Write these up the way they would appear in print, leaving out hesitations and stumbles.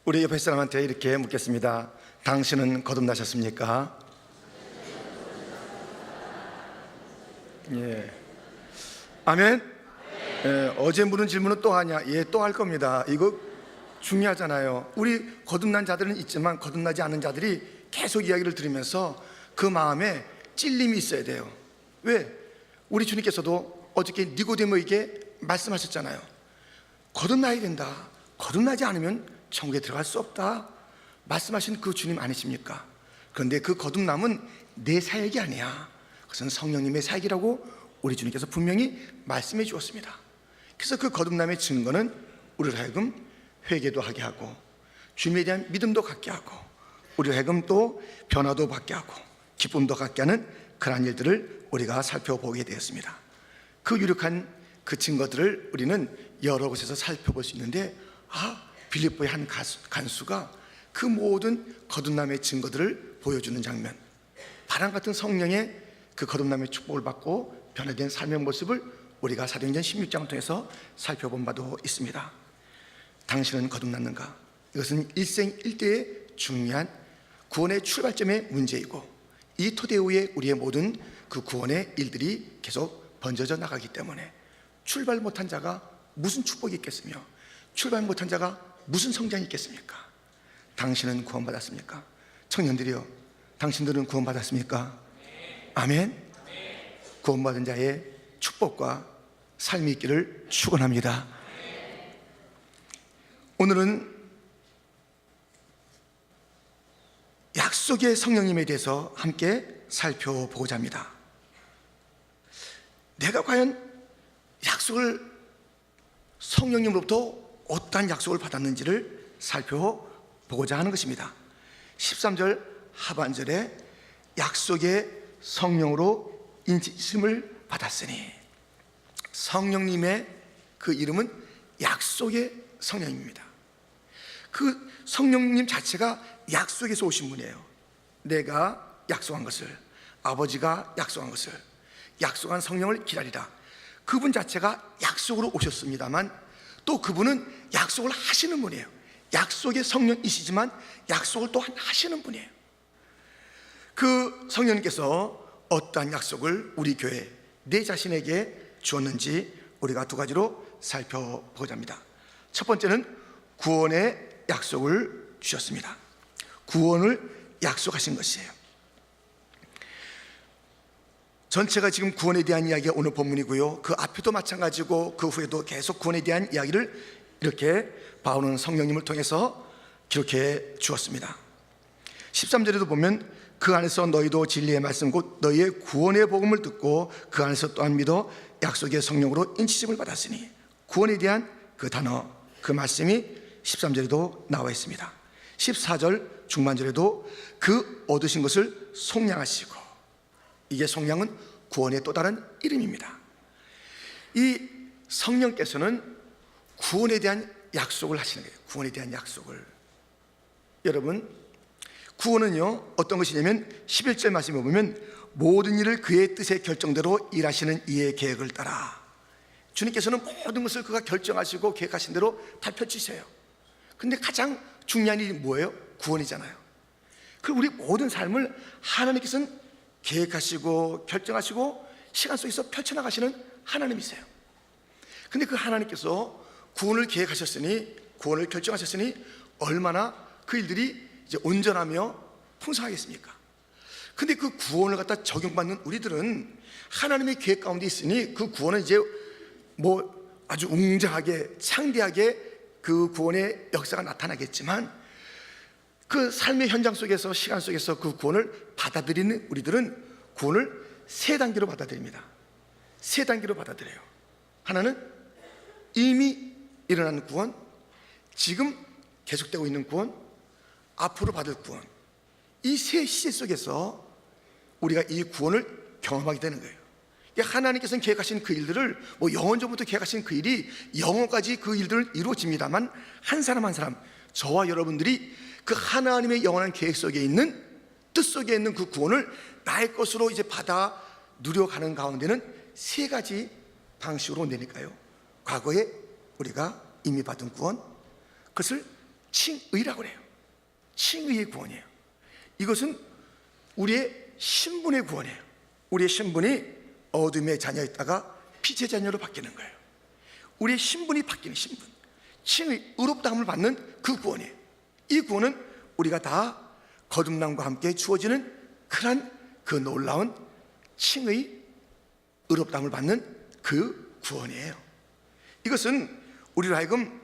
우리 옆에 사람한테 이렇게 묻겠습니다. 당신은 거듭나셨습니까? 예. 아멘. 예, 어제 물은 질문은 또 하냐? 예, 또 할 겁니다. 이거 중요하잖아요. 우리 거듭난 자들은 있지만 거듭나지 않은 자들이 계속 이야기를 들으면서 그 마음에 찔림이 있어야 돼요. 왜? 우리 주님께서도 어저께 니고데모에게 말씀하셨잖아요. 거듭나야 된다. 거듭나지 않으면 천국에 들어갈 수 없다 말씀하신 그 주님 아니십니까? 그런데 그 거듭남은 내 사역이 아니야. 그것은 성령님의 사역이라고 우리 주님께서 분명히 말씀해 주었습니다. 그래서 그 거듭남의 증거는 우리를 하여금 회개도 하게 하고 주님에 대한 믿음도 갖게 하고 우리를 하여금 또 변화도 받게 하고 기쁨도 갖게 하는 그러한 일들을 우리가 살펴보게 되었습니다. 그 유력한 그 증거들을 우리는 여러 곳에서 살펴볼 수 있는데, 빌립보의 한 간수가 그 모든 거듭남의 증거들을 보여주는 장면, 바람 같은 성령의 그 거듭남의 축복을 받고 변화된 삶의 모습을 우리가 사도행전 16장을 통해서 살펴본 바도 있습니다. 당신은 거듭났는가? 이것은 일생일대의 중요한 구원의 출발점의 문제이고, 이 토대 위에 우리의 모든 그 구원의 일들이 계속 번져져 나가기 때문에 출발 못한 자가 무슨 축복이 있겠으며 출발 못한 자가 무슨 성장이 있겠습니까? 당신은 구원받았습니까? 청년들이여, 당신들은 구원받았습니까? 아멘. 구원받은 자의 축복과 삶이 있기를 축원합니다. 오늘은 약속의 성령님에 대해서 함께 살펴보고자 합니다. 내가 과연 약속을 성령님으로부터 어떠한 약속을 받았는지를 살펴보고자 하는 것입니다. 13절 하반절에 약속의 성령으로 인치심을 받았으니, 성령님의 그 이름은 약속의 성령입니다. 그 성령님 자체가 약속에서 오신 분이에요. 내가 약속한 것을, 아버지가 약속한 것을, 약속한 성령을 기다리라. 그분 자체가 약속으로 오셨습니다만 또 그분은 약속을 하시는 분이에요. 약속의 성령이시지만 약속을 또한 하시는 분이에요. 그 성령님께서 어떠한 약속을 우리 교회 내 자신에게 주었는지 우리가 두 가지로 살펴보고자 합니다. 첫 번째는 구원의 약속을 주셨습니다. 구원을 약속하신 것이에요. 전체가 지금 구원에 대한 이야기가 오늘 본문이고요, 그 앞에도 마찬가지고 그 후에도 계속 구원에 대한 이야기를 이렇게 바울은 성령님을 통해서 기록해 주었습니다. 13절에도 보면 그 안에서 너희도 진리의 말씀 곧 너희의 구원의 복음을 듣고 그 안에서 또한 믿어 약속의 성령으로 인치심을 받았으니, 구원에 대한 그 단어, 그 말씀이 13절에도 나와 있습니다. 14절 중반절에도 그 얻으신 것을 속량하시고, 이게 속량은 구원의 또 다른 이름입니다. 이 성령께서는 구원에 대한 약속을 하시는 거예요. 구원에 대한 약속을. 여러분, 구원은요 어떤 것이냐면 11절 말씀에 보면 모든 일을 그의 뜻의 결정대로 일하시는 이의 계획을 따라, 주님께서는 모든 것을 그가 결정하시고 계획하신 대로 다 펼치세요. 근데 가장 중요한 일이 뭐예요? 구원이잖아요. 그 우리 모든 삶을 하나님께서는 계획하시고 결정하시고 시간 속에서 펼쳐나가시는 하나님이세요. 근데 그 하나님께서 구원을 계획하셨으니, 구원을 결정하셨으니 얼마나 그 일들이 이제 온전하며 풍성하겠습니까? 근데 그 구원을 갖다 적용받는 우리들은 하나님의 계획 가운데 있으니 그 구원은 이제 뭐 아주 웅장하게 창대하게 그 구원의 역사가 나타나겠지만, 그 삶의 현장 속에서 시간 속에서 그 구원을 받아들이는 우리들은 구원을 세 단계로 받아들입니다. 세 단계로 받아들여요. 하나는 이미 일어난 구원, 지금 계속되고 있는 구원, 앞으로 받을 구원. 이 세 시제 속에서 우리가 이 구원을 경험하게 되는 거예요. 하나님께서는 계획하신 그 일들을 영원전부터 계획하신 그 일이 영원까지 그 일들을 이루어집니다만, 한 사람 한 사람, 저와 여러분들이 그 하나님의 영원한 계획 속에 있는, 뜻 속에 있는 그 구원을 나의 것으로 이제 받아 누려가는 가운데는 세 가지 방식으로 내릴까요? 과거에 우리가 이미 받은 구원, 그것을 칭의라고 해요. 칭의의 구원이에요. 이것은 우리의 신분의 구원이에요. 우리의 신분이 어둠의 자녀였다가 빛의 자녀로 바뀌는 거예요. 우리의 신분이 바뀌는 신분, 칭의, 의롭다함을 받는 그 구원이에요. 이 구원은 우리가 다 거듭남과 함께 주어지는 그 놀라운 칭의, 의롭다함을 받는 그 구원이에요. 이것은 우리로 하여금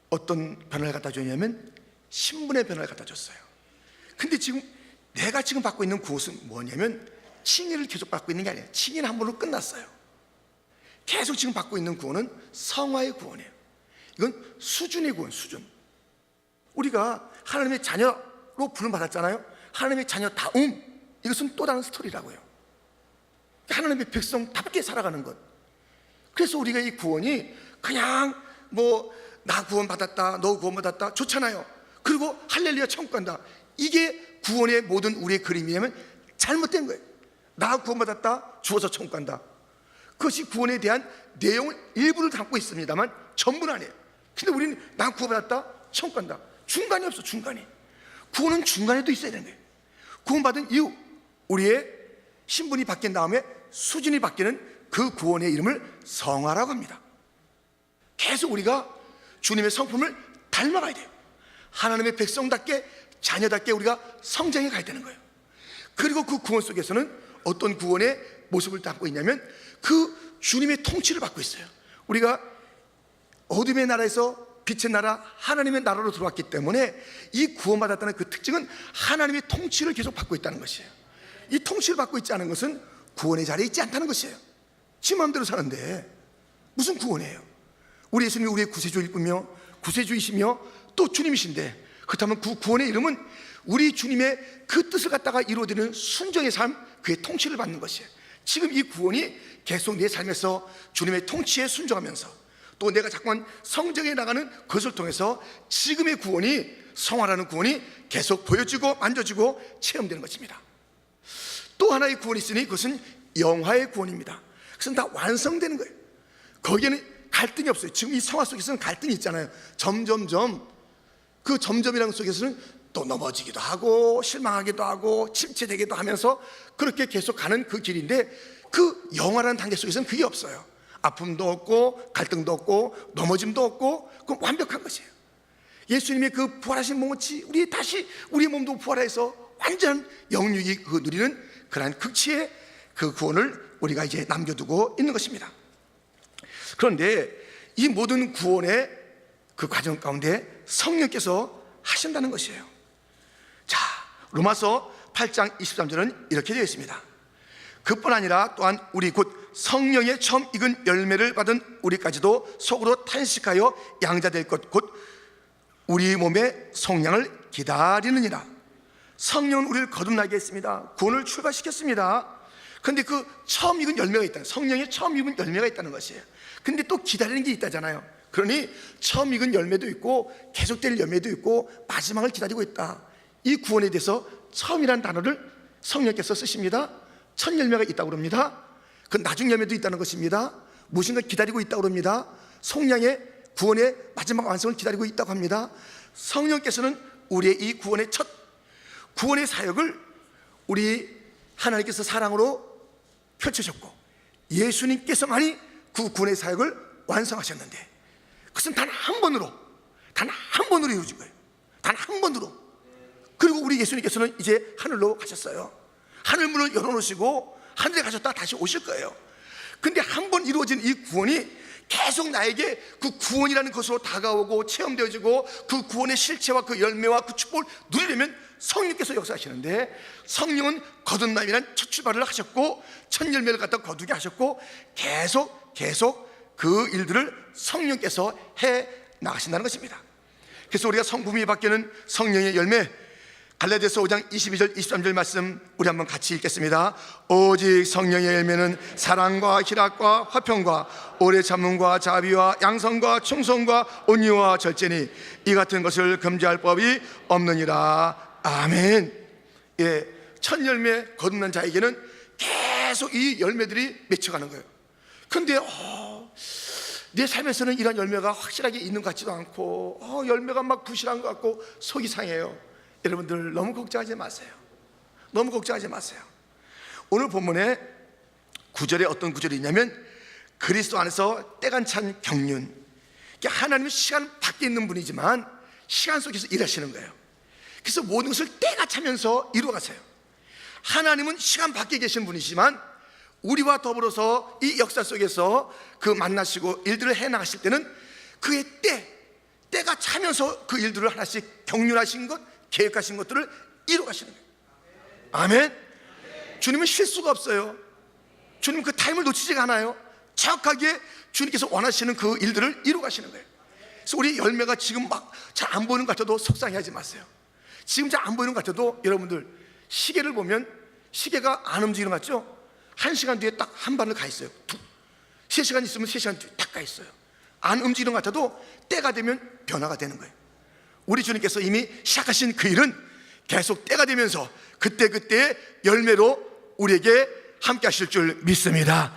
어떤 변화를 갖다 줬냐면 신분의 변화를 갖다 줬어요. 근데 지금 내가 지금 받고 있는 구원은 뭐냐면 칭의를 계속 받고 있는 게 아니에요. 칭의는 한 번으로 끝났어요. 계속 지금 받고 있는 구원은 성화의 구원이에요. 이건 수준의 구원, 수준. 우리가 하나님의 자녀로 부름받았잖아요. 하나님의 자녀다움, 이것은 또 다른 스토리라고요. 하나님의 백성답게 살아가는 것. 그래서 우리가 이 구원이 그냥 나 구원받았다, 너 구원받았다 좋잖아요. 그리고 할렐루야 천국 간다, 이게 구원의 모든 우리의 그림이라면 잘못된 거예요. 나 구원받았다, 죽어서 천국 간다. 그것이 구원에 대한 내용을 일부를 담고 있습니다만 전부는 아니에요. 근데 우리는 나 구원받았다, 천국 간다. 중간이 없어. 중간이. 구원은 중간에도 있어야 되는 거예요. 구원받은 이후 우리의 신분이 바뀐 다음에 수준이 바뀌는 그 구원의 이름을 성화라고 합니다. 계속 우리가 주님의 성품을 닮아가야 돼요. 하나님의 백성답게, 자녀답게 우리가 성장해 가야 되는 거예요. 그리고 그 구원 속에서는 어떤 구원의 모습을 담고 있냐면 그 주님의 통치를 받고 있어요. 우리가 어둠의 나라에서 빛의 나라, 하나님의 나라로 들어왔기 때문에 이 구원받았다는 그 특징은 하나님의 통치를 계속 받고 있다는 것이에요. 이 통치를 받고 있지 않은 것은 구원의 자리에 있지 않다는 것이에요. 지 마음대로 사는데 무슨 구원이에요? 우리 예수님이 우리의 구세주일 뿐이며 구세주이시며 또 주님이신데, 그렇다면 그 구원의 이름은 우리 주님의 그 뜻을 갖다가 이루어지는 순종의 삶, 그의 통치를 받는 것이에요. 지금 이 구원이 계속 내 삶에서 주님의 통치에 순종하면서 또 내가 자꾸만 성장해 나가는 것을 통해서 지금의 구원이, 성화라는 구원이 계속 보여지고 만져지고 체험되는 것입니다. 또 하나의 구원이 있으니 그것은 영화의 구원입니다. 그것은 다 완성되는 거예요. 거기에는 갈등이 없어요. 지금 이 성화 속에서는 갈등이 있잖아요. 점점점 그 점점이라는 속에서는 또 넘어지기도 하고 실망하기도 하고 침체되기도 하면서 그렇게 계속 가는 그 길인데, 그 영화라는 단계 속에서는 그게 없어요. 아픔도 없고 갈등도 없고 넘어짐도 없고, 그건 완벽한 것이에요. 예수님의 그 부활하신 몸같이 우리 다시 우리 몸도 부활해서 완전 영육이 그 누리는 그러한 극치의 그 구원을 우리가 이제 남겨두고 있는 것입니다. 그런데 이 모든 구원의 그 과정 가운데 성령께서 하신다는 것이에요. 자, 로마서 8장 23절은 이렇게 되어 있습니다. 그뿐 아니라 또한 우리 곧 성령의 처음 익은 열매를 받은 우리까지도 속으로 탄식하여 양자될 것 곧 우리 몸의 속량을 기다리느니라. 성령은 우리를 거듭나게 했습니다. 구원을 출발시켰습니다. 그런데 그 처음 익은 열매가 있다. 성령의 처음 익은 열매가 있다는 것이에요. 근데 또 기다리는 게 있다잖아요. 그러니 처음 익은 열매도 있고 계속될 열매도 있고 마지막을 기다리고 있다. 이 구원에 대해서 처음이라는 단어를 성령께서 쓰십니다. 첫 열매가 있다고 그럽니다. 그 나중 열매도 있다는 것입니다. 무엇인가 기다리고 있다고 그럽니다. 속량의 구원의 마지막 완성을 기다리고 있다고 합니다. 성령께서는 우리의 이 구원의 첫 구원의 사역을 우리 하나님께서 사랑으로 펼쳐졌고 예수님께서만이 그 구원의 사역을 완성하셨는데, 그것은 단 한 번으로 이루어진 거예요. 단 한 번으로. 그리고 우리 예수님께서는 이제 하늘로 가셨어요. 하늘문을 열어놓으시고 하늘에 가셨다가 다시 오실 거예요. 근데 한 번 이루어진 이 구원이 계속 나에게 그 구원이라는 것으로 다가오고 체험되어지고 그 구원의 실체와 그 열매와 그 축복을 누리려면 성령께서 역사하시는데, 성령은 거듭남이란 첫 출발을 하셨고 첫 열매를 갖다 거두게 하셨고 계속 그 일들을 성령께서 해 나가신다는 것입니다. 그래서 우리가 성품이 바뀌는 성령의 열매, 갈라디아서 5장 22절 23절 말씀 우리 한번 같이 읽겠습니다. 오직 성령의 열매는 사랑과 희락과 화평과 오래 참음과 자비와 양선과 충성과 온유와 절제니 이 같은 것을 금지할 법이 없느니라. 아멘. 예, 첫 열매 거듭난 자에게는 계속 이 열매들이 맺혀가는 거예요. 근데 내 삶에서는 이런 열매가 확실하게 있는 것 같지도 않고 열매가 막 부실한 것 같고 속이 상해요. 여러분들 너무 걱정하지 마세요. 너무 걱정하지 마세요. 오늘 본문에 9절에 어떤 구절이 있냐면 그리스도 안에서 때가 찬 경륜. 하나님은 시간 밖에 있는 분이지만 시간 속에서 일하시는 거예요. 그래서 모든 것을 때가 차면서 이루어가세요. 하나님은 시간 밖에 계신 분이지만 우리와 더불어서 이 역사 속에서 그 만나시고 일들을 해나가실 때는 그의 때가 차면서 그 일들을 하나씩 경륜하신 것, 계획하신 것들을 이루어가시는 거예요. 아멘. 주님은 실수가 없어요. 주님 그 타임을 놓치지가 않아요. 정확하게 주님께서 원하시는 그 일들을 이루어가시는 거예요. 그래서 우리 열매가 지금 막 잘 안 보이는 것 같아도 속상해하지 마세요. 지금 잘 안 보이는 것 같아도 여러분들 시계를 보면 시계가 안 움직이는 것 같죠? 1시간 뒤에 딱 한 반을 가 있어요. 3시간 있으면 3시간 뒤에 딱 가 있어요. 안 움직이는 것 같아도 때가 되면 변화가 되는 거예요. 우리 주님께서 이미 시작하신 그 일은 계속 때가 되면서 그때그때의 열매로 우리에게 함께 하실 줄 믿습니다.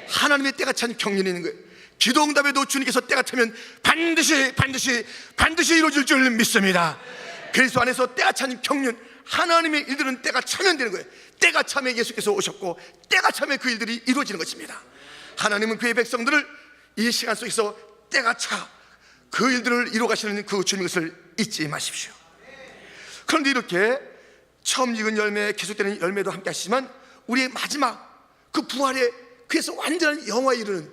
하나님의 때가 찬 경륜이 있는 거예요. 기도응답에도 주님께서 때가 차면 반드시 이루어질 줄 믿습니다. 그리스도 안에서 때가 찬 경륜, 하나님의 일들은 때가 차면 되는 거예요. 때가 차면 예수께서 오셨고 때가 차면 그 일들이 이루어지는 것입니다. 하나님은 그의 백성들을 이 시간 속에서 때가 차 그 일들을 이루어가시는 그 주님의 것을 잊지 마십시오. 그런데 이렇게 처음 익은 열매, 계속되는 열매도 함께 하시지만 우리의 마지막 그 부활의, 그래서 완전한 영화에 이르는,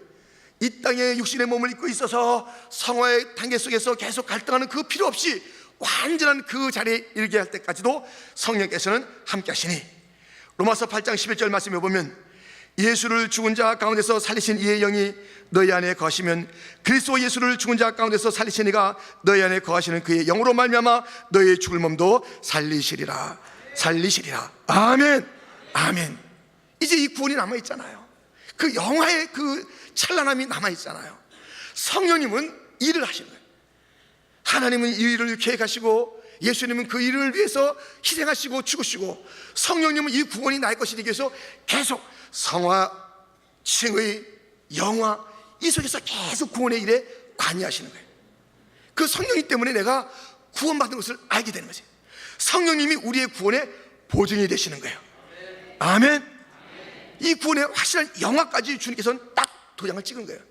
이 땅에 육신의 몸을 입고 있어서 성화의 단계 속에서 계속 갈등하는 그 필요 없이 완전한 그 자리에 이르게 할 때까지도 성령께서는 함께 하시니, 로마서 8장 11절 말씀에 보면 예수를 죽은 자 가운데서 살리신 이의 영이 너희 안에 거하시면 그리스도 예수를 죽은 자 가운데서 살리신 이가 너희 안에 거하시는 그의 영으로 말미암아 너희의 죽을 몸도 살리시리라. 아멘. 아멘. 이제 이 구원이 남아있잖아요. 그 영화의 그 찬란함이 남아있잖아요. 성령님은 일을 하시는 거예요. 하나님은 이 일을 계획하시고 예수님은 그 일을 위해서 희생하시고 죽으시고, 성령님은 이 구원이 나의 것이 되기 위해서 계속 성화, 칭의, 영화, 이 속에서 계속 구원의 일에 관여하시는 거예요. 그 성령님 때문에 내가 구원받은 것을 알게 되는 거지. 성령님이 우리의 구원의 보증이 되시는 거예요. 아멘. 이 구원의 확실한 영화까지 주님께서는 딱 도장을 찍은 거예요.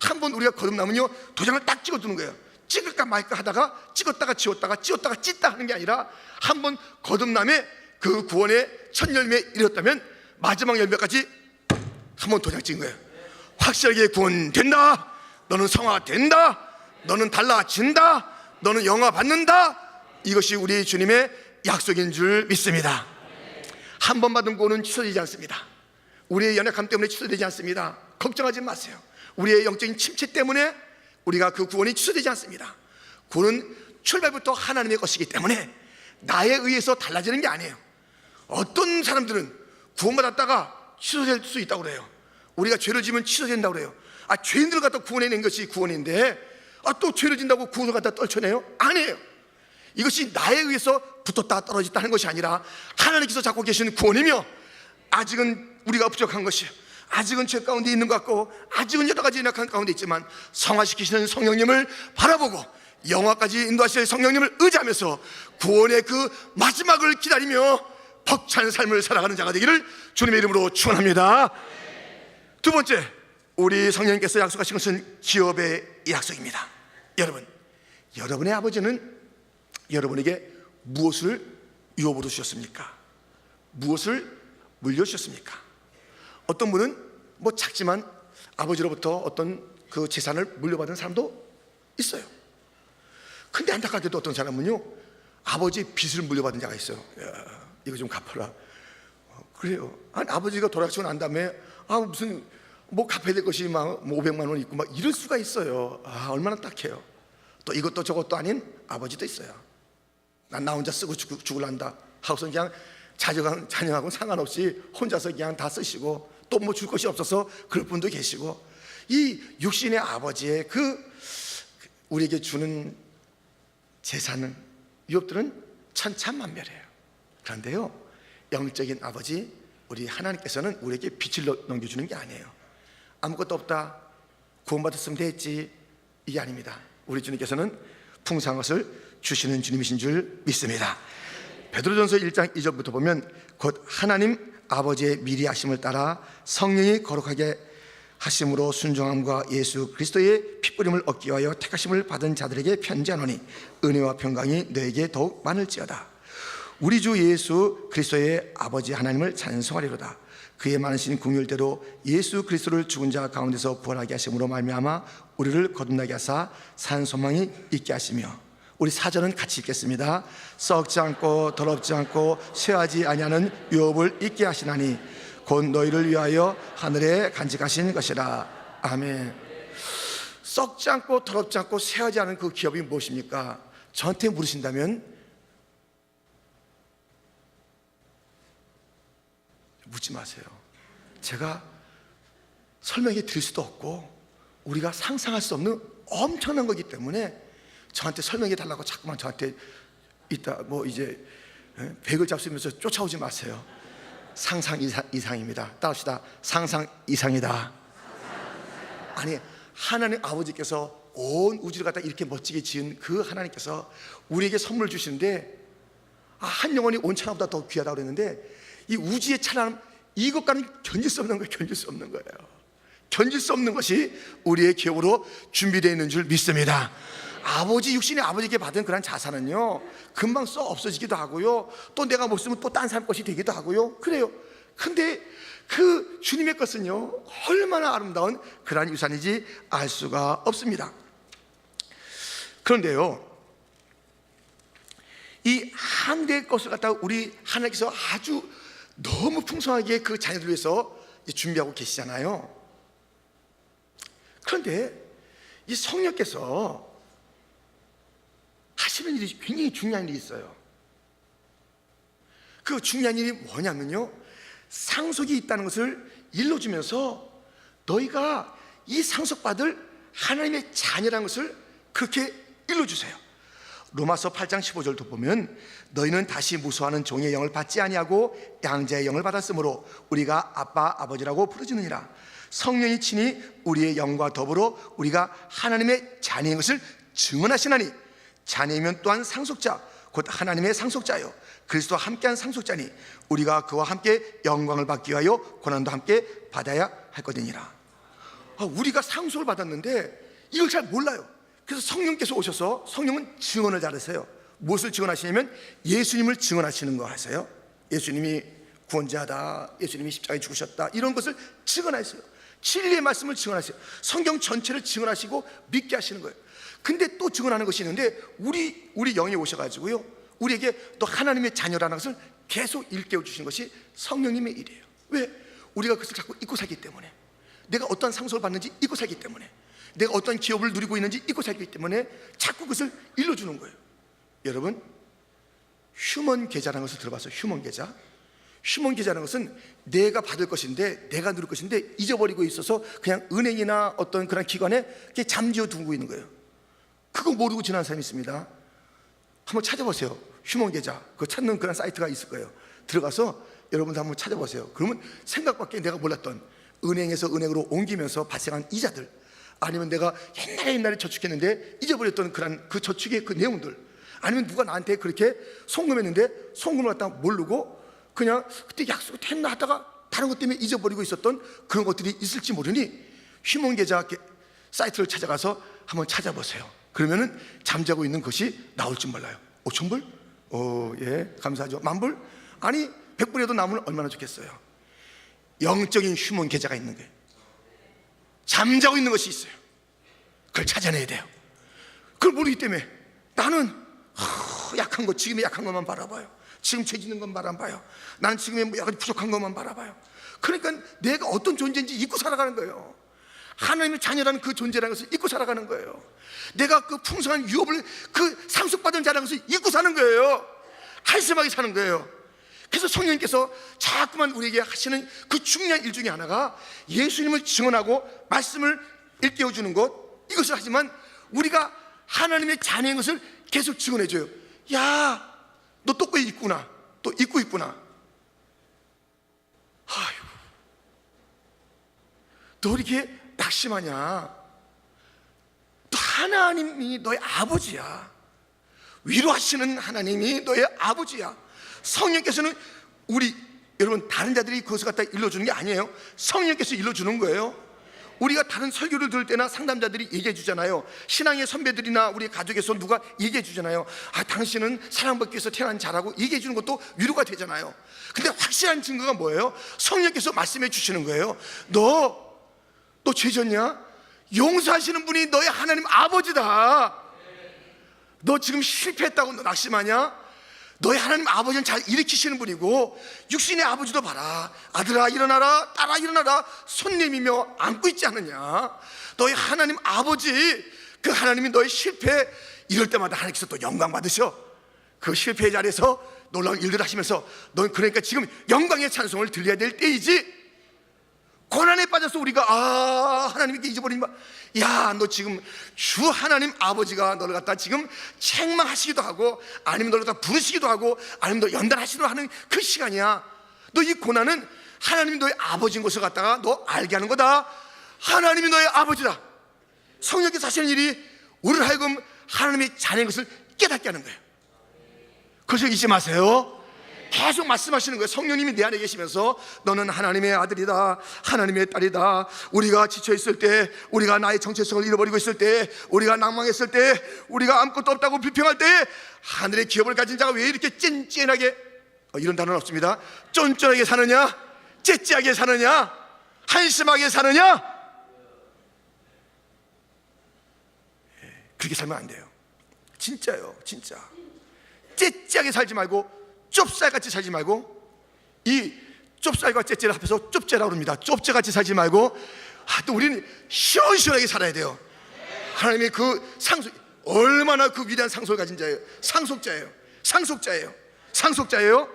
한번 우리가 거듭나면요, 도장을 딱 찍어두는 거예요. 찍을까 말까 하다가 찍었다가 지웠다가 찢다 하는 게 아니라 한번 거듭남에 그 구원의 첫 열매에 이르렀다면 마지막 열매까지 한번 도장 찍은 거예요. 확실하게 구원된다, 너는 성화된다, 너는 달라진다, 너는 영화 받는다. 이것이 우리 주님의 약속인 줄 믿습니다. 한 번 받은 구원은 취소되지 않습니다. 우리의 연약함 때문에 취소되지 않습니다. 걱정하지 마세요. 우리의 영적인 침체 때문에 우리가 그 구원이 취소되지 않습니다. 구원은 출발부터 하나님의 것이기 때문에 나에 의해서 달라지는 게 아니에요. 어떤 사람들은 구원받았다가 취소될 수 있다고 그래요. 우리가 죄를 지면 취소된다고 그래요. 죄인들을 갖다 구원해낸 것이 구원인데 또 죄를 진다고 구원을 갖다 떨쳐내요? 아니에요. 이것이 나에 의해서 붙었다 떨어졌다 하는 것이 아니라 하나님께서 잡고 계신 구원이며, 아직은 우리가 부족한 것이에요. 아직은 죄 가운데 있는 것 같고 아직은 여러 가지 연약한 가운데 있지만 성화시키시는 성령님을 바라보고 영화까지 인도하실 성령님을 의지하면서 구원의 그 마지막을 기다리며 벅찬 삶을 살아가는 자가 되기를 주님의 이름으로 축원합니다. 두 번째, 우리 성령님께서 약속하신 것은 기업의 약속입니다. 여러분의 아버지는 여러분에게 무엇을 유업으로 주셨습니까? 무엇을 물려주셨습니까? 어떤 분은 작지만 아버지로부터 어떤 그 재산을 물려받은 사람도 있어요. 근데 안타깝게도 어떤 사람은요, 아버지 빚을 물려받은 자가 있어요. 야, 이거 좀 갚아라. 그래요. 아버지가 돌아가시고 난 다음에 무슨 갚아야 될 것이 막 500만 원 있고 막 이럴 수가 있어요. 얼마나 딱해요. 또 이것도 저것도 아닌 아버지도 있어요. 나 혼자 쓰고 죽을란다 하고서 그냥 자녀하고 상관없이 혼자서 그냥 다 쓰시고 또 줄 것이 없어서 그럴 분도 계시고, 이 육신의 아버지의 우리에게 주는 재산은, 유업들은 천차만별이에요. 그런데요, 영적인 아버지 우리 하나님께서는 우리에게 빛을 넘겨주는 게 아니에요. 아무것도 없다, 구원받았으면 됐지, 이게 아닙니다. 우리 주님께서는 풍성한 것을 주시는 주님이신 줄 믿습니다. 베드로전서 1장 2절부터 보면 곧 하나님 아버지의 미리 하심을 따라 성령이 거룩하게 하심으로 순종함과 예수 그리스도의 핏부림을 얻기 위하여 택하심을 받은 자들에게 편지하노니 은혜와 평강이 너에게 더욱 많을지어다. 우리 주 예수 그리스도의 아버지 하나님을 찬송하리로다. 그의 많으신 긍휼대로 예수 그리스도를 죽은 자 가운데서 부활하게 하심으로 말미암아 우리를 거듭나게 하사 산 소망이 있게 하시며, 우리 4절은 같이 읽겠습니다. 썩지 않고 더럽지 않고 쇠하지 아니하는 유업을 있게 하시나니 곧 너희를 위하여 하늘에 간직하신 것이라. 아멘. 썩지 않고 더럽지 않고 쇠하지 않은 그 기업이 무엇입니까? 저한테 물으신다면 묻지 마세요. 제가 설명해 드릴 수도 없고 우리가 상상할 수 없는 엄청난 거기 때문에 저한테 설명해 달라고 자꾸만 저한테 이따 이제 백을 잡수면서 쫓아오지 마세요. 상상 이상입니다. 따라합시다. 상상 이상이다. 아니, 하나님 아버지께서 온 우주를 갖다 이렇게 멋지게 지은 그 하나님께서 우리에게 선물을 주시는데, 한 영혼이 온 천하보다 더 귀하다고 그랬는데, 이 우주의 찬란함, 이것과는 견딜 수 없는 거예요. 견딜 수 없는 거예요. 견딜 수 없는 것이 우리의 기업으로 준비되어 있는 줄 믿습니다. 아버지, 육신의 아버지께 받은 그런 자산은요 금방 써 없어지기도 하고요, 또 내가 못 쓰면 또 딴 사람 것이 되기도 하고요, 그래요. 근데 그 주님의 것은요 얼마나 아름다운 그러한 유산인지 알 수가 없습니다. 그런데요, 이 한 대의 것을 갖다가 우리 하나님께서 아주 너무 풍성하게 그 자녀들 위해서 준비하고 계시잖아요. 그런데 이 성령께서 하시는 일이 굉장히 중요한 일이 있어요. 그 중요한 일이 뭐냐면요, 상속이 있다는 것을 일러주면서 너희가 이 상속받을 하나님의 자녀라는 것을 그렇게 일러주세요. 로마서 8장 15절도 보면 너희는 다시 무수하는 종의 영을 받지 아니하고 양자의 영을 받았으므로 우리가 아빠 아버지라고 부르짖느니라. 성령이 친히 우리의 영과 더불어 우리가 하나님의 자녀인 것을 증언하시나니 자녀이면 또한 상속자 곧 하나님의 상속자요 그리스도와 함께한 상속자니 우리가 그와 함께 영광을 받기 위하여 고난도 함께 받아야 할 것이니라. 우리가 상속을 받았는데 이걸 잘 몰라요. 그래서 성령께서 오셔서, 성령은 증언을 잘하세요. 무엇을 증언하시냐면 예수님을 증언하시는 거 하세요. 예수님이 구원자다, 예수님이 십자가에 죽으셨다, 이런 것을 증언하세요. 진리의 말씀을 증언하세요. 성경 전체를 증언하시고 믿게 하시는 거예요. 근데 또 증언하는 것이 있는데 우리 영에 오셔가지고요 우리에게 또 하나님의 자녀라는 것을 계속 일깨워 주시는 것이 성령님의 일이에요. 왜? 우리가 그것을 자꾸 잊고 살기 때문에, 내가 어떤 상속을 받는지 잊고 살기 때문에, 내가 어떤 기업을 누리고 있는지 잊고 살기 때문에 자꾸 그것을 일러주는 거예요. 여러분, 휴먼 계좌라는 것을 들어봤어요? 휴먼 계좌. 휴먼 계좌라는 것은 내가 받을 것인데, 내가 누릴 것인데 잊어버리고 있어서 그냥 은행이나 어떤 그런 기관에 잠재워 두고 있는 거예요. 그거 모르고 지난 사람이 있습니다. 한번 찾아보세요. 휴먼 계좌, 그거 찾는 그런 사이트가 있을 거예요. 들어가서 여러분도 한번 찾아보세요. 그러면 생각밖에 내가 몰랐던 은행에서 은행으로 옮기면서 발생한 이자들, 아니면 내가 옛날에 저축했는데 잊어버렸던 그 저축의 그 내용들, 아니면 누가 나한테 그렇게 송금했는데 송금을 갖다가 모르고 그냥 그때 약속을 했나 하다가 다른 것 때문에 잊어버리고 있었던 그런 것들이 있을지 모르니 휴먼 계좌 사이트를 찾아가서 한번 찾아보세요. 그러면은 잠자고 있는 것이 나올 줄 몰라요. 5,000불? 예, 감사하죠. 10,000불? 아니 100불이라도 남으면 얼마나 좋겠어요. 영적인 휴먼 계좌가 있는 거예요. 잠자고 있는 것이 있어요. 그걸 찾아내야 돼요. 그걸 모르기 때문에 나는 약한 것, 지금의 약한 것만 바라봐요. 지금 죄 짓는 것만 바라봐요. 나는 지금의 약간 부족한 것만 바라봐요. 그러니까 내가 어떤 존재인지 잊고 살아가는 거예요. 하나님의 자녀라는 그 존재라는 것을 잊고 살아가는 거예요. 내가 그 풍성한 유업을, 그 상속받은 자라는 것을 잊고 사는 거예요. 한심하게 사는 거예요. 그래서 성령님께서 자꾸만 우리에게 하시는 그 중요한 일 중에 하나가 예수님을 증언하고 말씀을 일깨워 주는 것, 이것을 하지만 우리가 하나님의 자녀인 것을 계속 증언해줘요. 야, 너 또 꽤 있구나, 또 잊고 있구나. 아휴, 너 이렇게 낙심하냐? 하나님이 너의 아버지야. 위로하시는 하나님이 너의 아버지야. 성령께서는 여러분 다른 자들이 그것을 갖다 일러주는 게 아니에요. 성령께서 일러주는 거예요. 우리가 다른 설교를 들을 때나 상담자들이 얘기해 주잖아요. 신앙의 선배들이나 우리 가족에서 누가 얘기해 주잖아요. 당신은 사랑받기 위해서 태어난 자라고 얘기해 주는 것도 위로가 되잖아요. 근데 확실한 증거가 뭐예요? 성령께서 말씀해 주시는 거예요. 너 죄 졌냐? 용서하시는 분이 너의 하나님 아버지다. 너 지금 실패했다고 너 낙심하냐? 너의 하나님 아버지는 잘 일으키시는 분이고, 육신의 아버지도 봐라. 아들아 일어나라, 딸아 일어나라, 손 내밀며 안고 있지 않느냐? 너의 하나님 아버지, 그 하나님이 너의 실패 이럴 때마다 하나님께서 또 영광 받으셔. 그 실패의 자리에서 놀라운 일들을 하시면서 넌 그러니까 지금 영광의 찬송을 들려야 될 때이지. 고난에 빠져서 우리가 하나님께 잊어버리면, 야, 너 지금 주 하나님 아버지가 너를 갖다 지금 책망하시기도 하고, 아니면 너를 갖다 부르시기도 하고, 아니면 너 연단하시기도 하는 그 시간이야. 너 이 고난은 하나님이 너의 아버지인 것을 갖다가 너 알게 하는 거다. 하나님이 너의 아버지다. 성령께서 하시는 일이 우리를 하여금 하나님의 자녀인 것을 깨닫게 하는 거예요. 그래서 잊지 마세요. 계속 말씀하시는 거예요. 성령님이 내 안에 계시면서 너는 하나님의 아들이다, 하나님의 딸이다. 우리가 지쳐있을 때, 우리가 나의 정체성을 잃어버리고 있을 때, 우리가 낭망했을 때, 우리가 아무것도 없다고 비평할 때, 하늘의 기업을 가진 자가 왜 이렇게 찐찐하게, 이런 단어는 없습니다. 쫀쫀하게 사느냐, 째째하게 사느냐, 한심하게 사느냐. 그렇게 살면 안 돼요. 진짜요, 진짜. 째째하게 살지 말고, 좁쌀같이 살지 말고, 이 좁쌀과 째째를 합해서 좁째라고 합니다. 좁째같이 살지 말고, 또 우리는 시원시원하게 살아야 돼요. 하나님의 그 상속, 얼마나 그 위대한 상속을 가진 자예요. 상속자예요.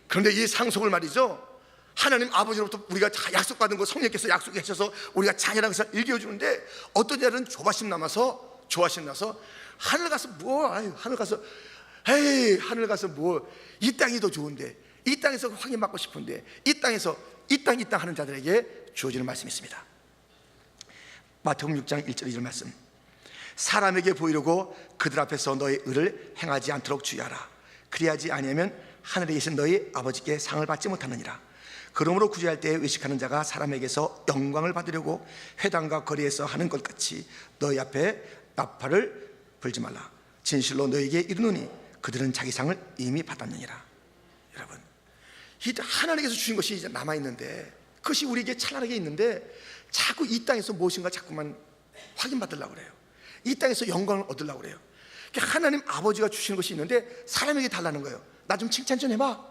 그런데 이 상속을 말이죠, 하나님 아버지로부터 우리가 약속받은 거 성령께서 약속해 주셔서 우리가 자녀라는 것을 일깨워 주는데, 어떤 자들은 조바심 나서 하늘 가서 하늘 가서 이 땅이 더 좋은데, 이 땅에서 확인받고 싶은데, 이 땅 하는 자들에게 주어지는 말씀이 있습니다. 마태복음 6장 1절 2절 말씀. 사람에게 보이려고 그들 앞에서 너의 의를 행하지 않도록 주의하라. 그리하지 아니하면 하늘에 계신 너희 아버지께 상을 받지 못하느니라. 그러므로 구제할 때에 의식하는 자가 사람에게서 영광을 받으려고 회당과 거리에서 하는 것 같이 너희 앞에 나팔을 불지 말라. 진실로 너에게 이르노니 그들은 자기 상을 이미 받았느니라. 여러분, 하나님께서 주신 것이 이제 남아있는데, 그것이 우리에게 찬란하게 있는데, 자꾸 이 땅에서 무엇인가 자꾸만 확인받으려고 그래요. 이 땅에서 영광을 얻으려고 그래요. 하나님 아버지가 주시는 것이 있는데 사람에게 달라는 거예요. 나 좀 칭찬 좀 해봐.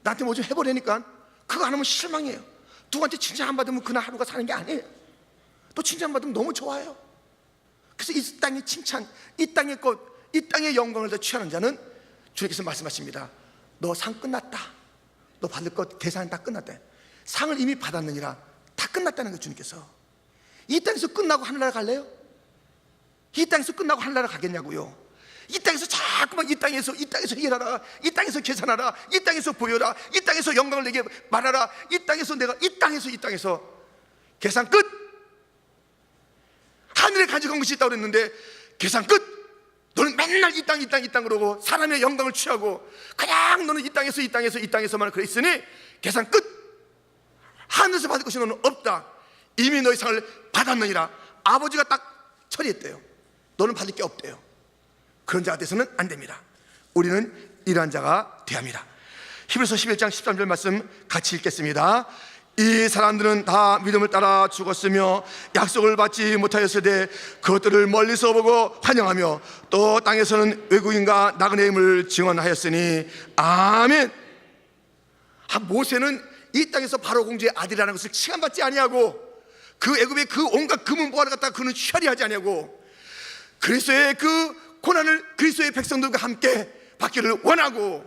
나한테 뭐 좀 해보려니까. 그거 안 하면 실망이에요. 누구한테 칭찬 안 받으면 그날 하루가 사는 게 아니에요. 또 칭찬 받으면 너무 좋아요. 그래서 이 땅의 칭찬, 이 땅의 것, 이 땅의 영광을 더 취하는 자는 주님께서 말씀하십니다. 너 상 끝났다. 너 받을 것 계산 다 끝났다. 상을 이미 받았느니라. 다 끝났다는 거예요. 주님께서. 이 땅에서 끝나고 하늘나라 갈래요? 이 땅에서 끝나고 하늘나라 가겠냐고요. 이 땅에서 자꾸만 이 땅에서 일하라, 이 땅에서 계산하라, 이 땅에서 보여라, 이 땅에서 영광을 내게 말하라, 이 땅에서 내가 이 땅에서 계산 끝. 하늘에 가져간 것이 있다고 그랬는데 계산 끝. 너는 맨날 이 땅 그러고 사람의 영광을 취하고 그냥 너는 이 땅에서만 그래 있으니 계산 끝. 하늘에서 받을 것이 너는 없다. 이미 너의 상을 받았느니라. 아버지가 딱 처리했대요. 너는 받을 게 없대요. 그런 자가 돼서는 안 됩니다. 우리는 이러한 자가 되어야 합니다. 히브리서 11장 13절 말씀 같이 읽겠습니다. 이 사람들은 다 믿음을 따라 죽었으며 약속을 받지 못하였으되 그것들을 멀리서 보고 환영하며 또 땅에서는 외국인과 나그네임을 증언하였으니 아멘. 모세는 이 땅에서 바로 공주의 아들이라는 것을 칭함받지 아니하고 그 애굽의 그 온갖 금은 보화를 갖다가 그는 취하리하지 아니하고 그리스도의 그 고난을 그리스도의 백성들과 함께 받기를 원하고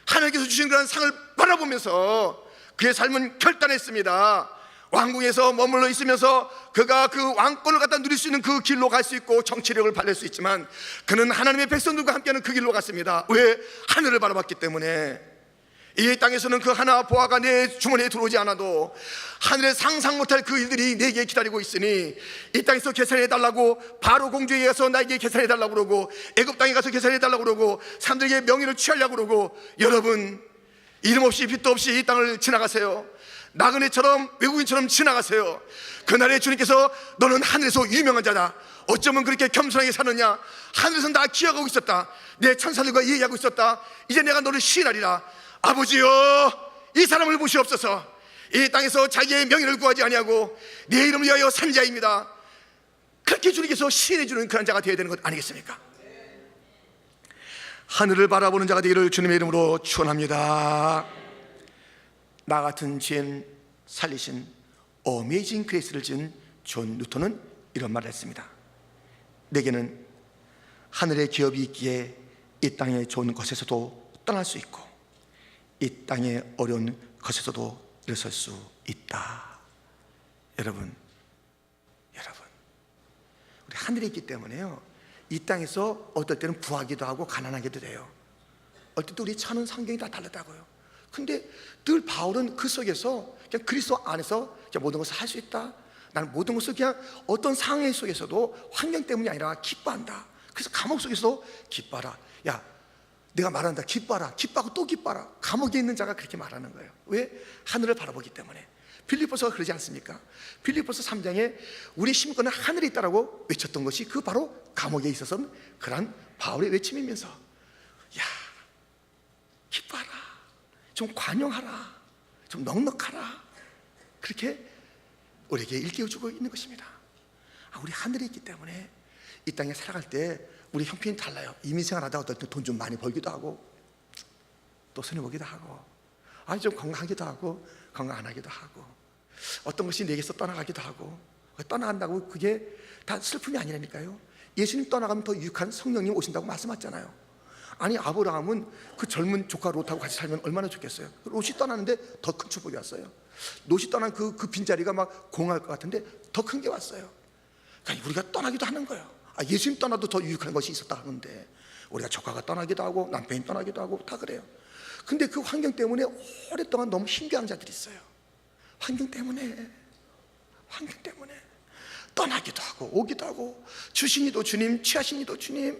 하나님께서 주신 그런 상을 바라보면서 그의 삶은 결단했습니다. 왕궁에서 머물러 있으면서 그가 그 왕권을 갖다 누릴 수 있는 그 길로 갈 수 있고 정치력을 발휘할 수 있지만 그는 하나님의 백성들과 함께하는 그 길로 갔습니다. 왜? 하늘을 바라봤기 때문에. 이 땅에서는 그 하나 보아가 내 주머니에 들어오지 않아도 하늘에 상상 못할 그 일들이 내게 기다리고 있으니 이 땅에서 계산해 달라고 바로 공주에게 가서 나에게 계산해 달라고 그러고 애굽 땅에 가서 계산해 달라고 그러고 사람들에게 명예를 취하려고 그러고, 여러분 이름 없이 빛도 없이 이 땅을 지나가세요. 나그네처럼 외국인처럼 지나가세요. 그날에 주님께서 너는 하늘에서 유명한 자다, 어쩌면 그렇게 겸손하게 사느냐, 하늘에서 나 기억하고 있었다, 내 천사들과 얘기하고 있었다, 이제 내가 너를 시인하리라. 아버지여, 이 사람을 보시옵소서. 이 땅에서 자기의 명예를 구하지 아니하고 내 이름을 위하여 산 자입니다. 그렇게 주님께서 시인해 주는 그런 자가 되어야 되는 것 아니겠습니까? 하늘을 바라보는 자가 되기를 주님의 이름으로 축원합니다. 나 같은 죄인 살리신 어메이징 그레이스를 지은 존 뉴턴은 이런 말을 했습니다. 내게는 하늘의 기업이 있기에 이 땅의 좋은 것에서도 떠날 수 있고 이 땅의 어려운 것에서도 일어설 수 있다. 여러분 우리 하늘에 있기 때문에요, 이 땅에서 어떨 때는 부하기도 하고 가난하기도 돼요. 어떨 때 우리 처하는 환경이 다 다르다고요. 근데 늘 바울은 그 속에서 그냥 그리스도 안에서 그냥 모든 것을 할 수 있다, 나는 모든 것을 그냥 어떤 상황 속에서도 환경 때문이 아니라 기뻐한다. 그래서 감옥 속에서도 기뻐하라. 야, 내가 말한다, 기뻐하라. 기뻐하고 또 기뻐하라. 감옥에 있는 자가 그렇게 말하는 거예요. 왜? 하늘을 바라보기 때문에. 빌립보서가 그러지 않습니까? 빌립보서 3장에 우리 심권은 하늘에 있다라고 외쳤던 것이 그 바로 감옥에 있어서는 그러한 바울의 외침이면서, 야, 기뻐하라, 좀 관용하라, 좀 넉넉하라, 그렇게 우리에게 일깨워주고 있는 것입니다. 우리 하늘에 있기 때문에 이 땅에 살아갈 때 우리 형편이 달라요. 이민생활하다 어떨 때 돈 좀 많이 벌기도 하고 또 손해보기도 하고, 아니 좀 건강하기도 하고 건강 안 하기도 하고, 어떤 것이 내게서 떠나가기도 하고, 떠나간다고 그게 다 슬픔이 아니라니까요. 예수님 떠나가면 더 유익한 성령님 오신다고 말씀하셨잖아요. 아니 아브라함은 그 젊은 조카 롯하고 같이 살면 얼마나 좋겠어요. 롯이 떠나는데 더 큰 축복이 왔어요. 롯이 떠난 그 빈자리가 막 공허할 것 같은데 더 큰 게 왔어요. 그러니까 우리가 떠나기도 하는 거예요. 예수님 떠나도 더 유익한 것이 있었다 하는데 우리가 조카가 떠나기도 하고 남편이 떠나기도 하고 다 그래요. 근데 그 환경 때문에 오랫동안 너무 힘겨운 자들이 있어요. 환경 때문에 떠나기도 하고 오기도 하고, 주신이도 주님, 취하신이도 주님,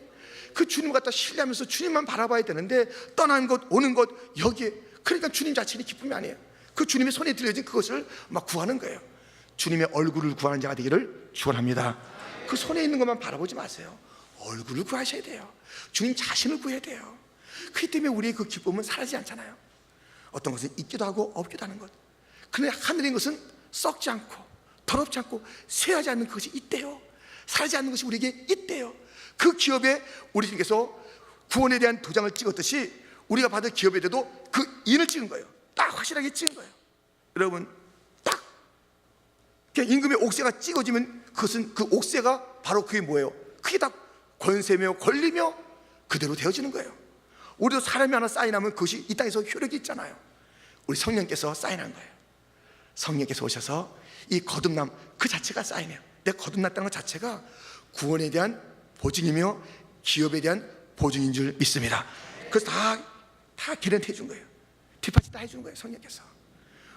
그 주님 갖다 신뢰하면서 주님만 바라봐야 되는데 떠나는 것 오는 것 여기에, 그러니까 주님 자체는 기쁨이 아니에요. 그 주님의 손에 들려진 그것을 막 구하는 거예요. 주님의 얼굴을 구하는 자가 되기를 축원합니다. 그 손에 있는 것만 바라보지 마세요. 얼굴을 구하셔야 돼요. 주님 자신을 구해야 돼요. 그렇기 때문에 우리의 그 기쁨은 사라지지 않잖아요. 어떤 것은 있기도 하고 없기도 하는 것. 그런데 하늘인 것은 썩지 않고 더럽지 않고 쇠하지 않는 그것이 있대요. 사라지지 않는 것이 우리에게 있대요. 그 기업에 우리 중에서 구원에 대한 도장을 찍었듯이 우리가 받을 기업에 대해도 그 인을 찍은 거예요. 딱 확실하게 찍은 거예요. 여러분, 딱 그냥 임금의 옥새가 찍어지면 그것은 그 옥새가 바로 그게 뭐예요? 그게 다 권세며 권리며 그대로 되어지는 거예요. 우리도 사람이 하나 사인하면 그것이 이 땅에서 효력이 있잖아요. 우리 성령께서 사인한 거예요. 성령께서 오셔서 이 거듭남 그 자체가 사인해요. 내가 거듭났다는 것 자체가 구원에 대한 보증이며 기업에 대한 보증인 줄 믿습니다. 그래서 다 개런티 해준 거예요. 뒷받침 다 해준 거예요. 성령께서.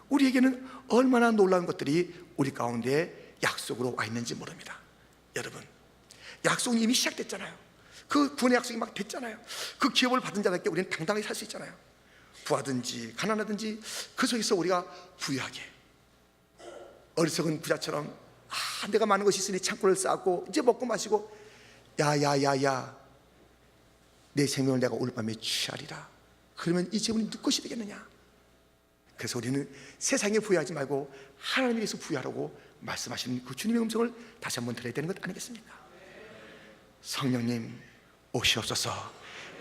우리에게는 얼마나 놀라운 것들이 우리 가운데 약속으로 와 있는지 모릅니다. 여러분, 약속은 이미 시작됐잖아요. 그 구원의 약속이 막 됐잖아요. 그 기업을 받은 자들께 우리는 당당하게 살 수 있잖아요. 부하든지 가난하든지 그 속에서 우리가 부유하게, 어리석은 부자처럼 내가 많은 것이 있으니 창고를 쌓고 이제 먹고 마시고, 야야야야, 내 생명을 내가 오늘 밤에 취하리라. 그러면 이 재물이 누구 것이 되겠느냐. 그래서 우리는 세상에 부유하지 말고 하나님에 대해서 부유하라고 말씀하시는 그 주님의 음성을 다시 한번 들어야 되는 것 아니겠습니까? 성령님 오시옵소서.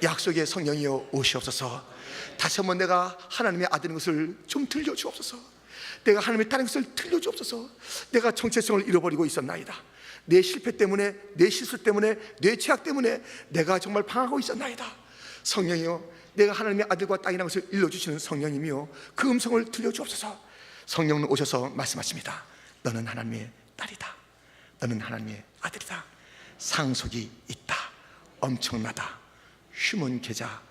약속의 성령이여 오시옵소서. 다시 한번 내가 하나님의 아들인 것을 좀 들려주옵소서. 내가 하나님의 딸인 것을 들려주옵소서. 내가 정체성을 잃어버리고 있었나이다. 내 실패 때문에, 내 실수 때문에, 내 죄악 때문에 내가 정말 방황하고 있었나이다. 성령이여, 내가 하나님의 아들과 딸이라는 것을 일러주시는 성령님이여, 그 음성을 들려주옵소서. 성령은 오셔서 말씀하십니다. 너는 하나님의 딸이다. 너는 하나님의 아들이다. 상속이 있다. 엄청나다. 휴먼 계좌,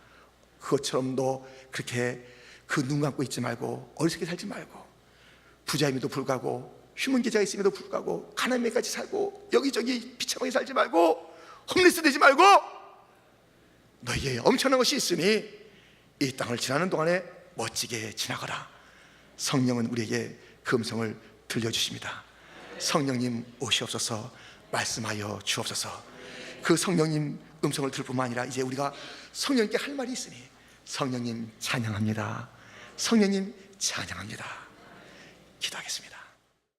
그것처럼 너 그렇게 그 눈 감고 있지 말고 어리석게 살지 말고 부자임에도 불구하고 휴먼 계좌가 있음에도 불구하고 가난하게까지 살고 여기저기 비참하게 살지 말고 홈리스 되지 말고 너에게 엄청난 것이 있으니 이 땅을 지나는 동안에 멋지게 지나가라. 성령은 우리에게 그 음성을 들려주십니다. 성령님 오시옵소서, 말씀하여 주옵소서. 그 성령님 음성을 들을 뿐만 아니라 이제 우리가 성령님께 할 말이 있으니 성령님 찬양합니다. 성령님 찬양합니다. 기도하겠습니다.